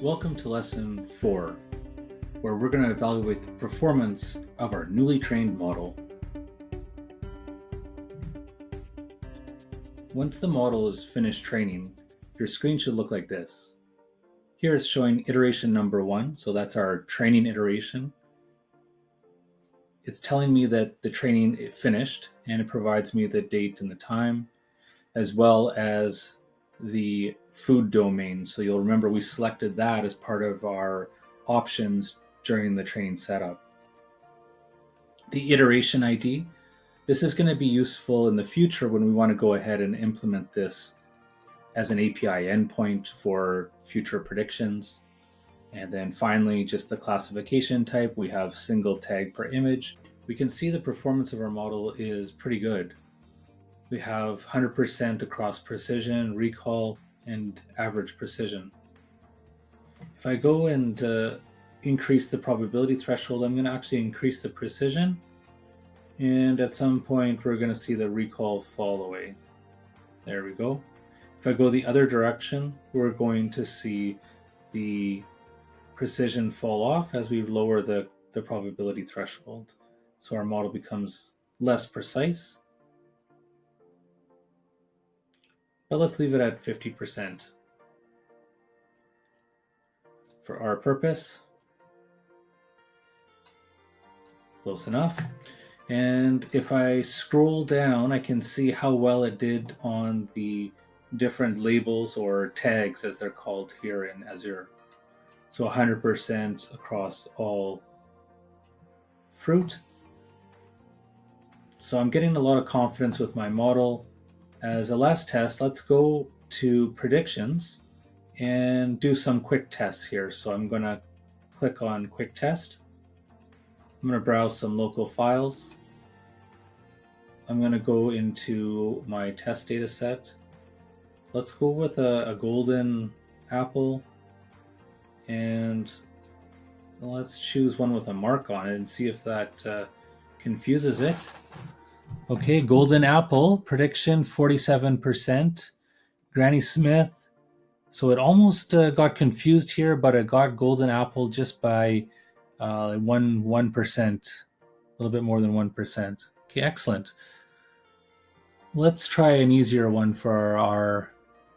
Welcome to lesson 4, where we're going to evaluate the performance of our newly trained model. Once the model is finished training, your screen should look like this. Here it's showing iteration number 1, so that's our training iteration. It's telling me that the training is finished, and it provides me the date and the time, as well as the food domain. So you'll remember we selected that as part of our options during the training setup. The iteration ID, this is going to be useful in the future when we want to go ahead and implement this as an API endpoint for future predictions. And then finally, just the classification type, we have single tag per image. We can see the performance of our model is pretty good. We have 100% across precision, recall, and average precision. If I go and increase the probability threshold, I'm going to actually increase the precision. And at some point, we're going to see the recall fall away. There we go. If I go the other direction, we're going to see the precision fall off as we lower the probability threshold. So our model becomes less precise. But let's leave it at 50% for our purpose. Close enough. And if I scroll down, I can see how well it did on the different labels or tags, as they're called here in Azure. So 100% across all fruit. So I'm getting a lot of confidence with my model. As a last test, let's go to predictions and do some quick tests here. So I'm going to click on quick test. I'm going to browse some local files. I'm going to go into my test data set. Let's go with a golden apple, and let's choose one with a mark on it and see if that confuses it. Okay, golden apple, prediction 47%. Granny Smith, so it almost got confused here, but it got golden apple just by 1%, a little bit more than 1%. Okay, excellent. Let's try an easier one for our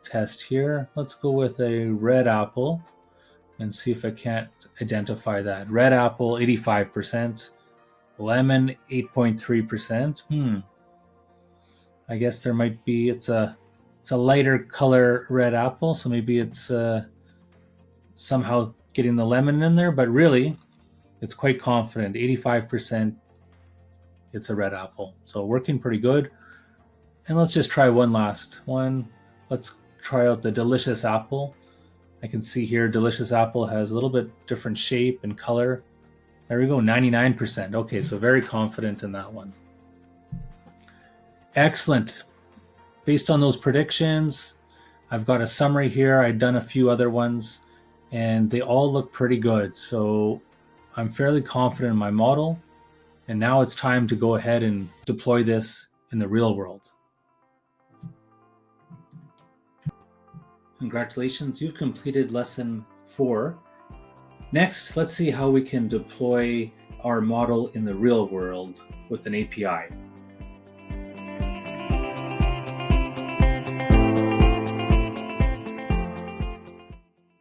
test here. Let's go with a red apple and see if I can't identify that. Red apple, 85%. Lemon, 8.3%. I guess there might be, it's a lighter color red apple, so maybe it's somehow getting the lemon in there, but really it's quite confident. 85% it's a red apple. So working pretty good. And let's just try one last one. Let's try out the delicious apple. I can see here delicious apple has a little bit different shape and color. There we go, 99%. Okay, so very confident in that one. Excellent. Based on those predictions, I've got a summary here. I've done a few other ones, and they all look pretty good. So I'm fairly confident in my model, and now it's time to go ahead and deploy this in the real world. Congratulations, you've completed lesson 4. Next, let's see how we can deploy our model in the real world with an API.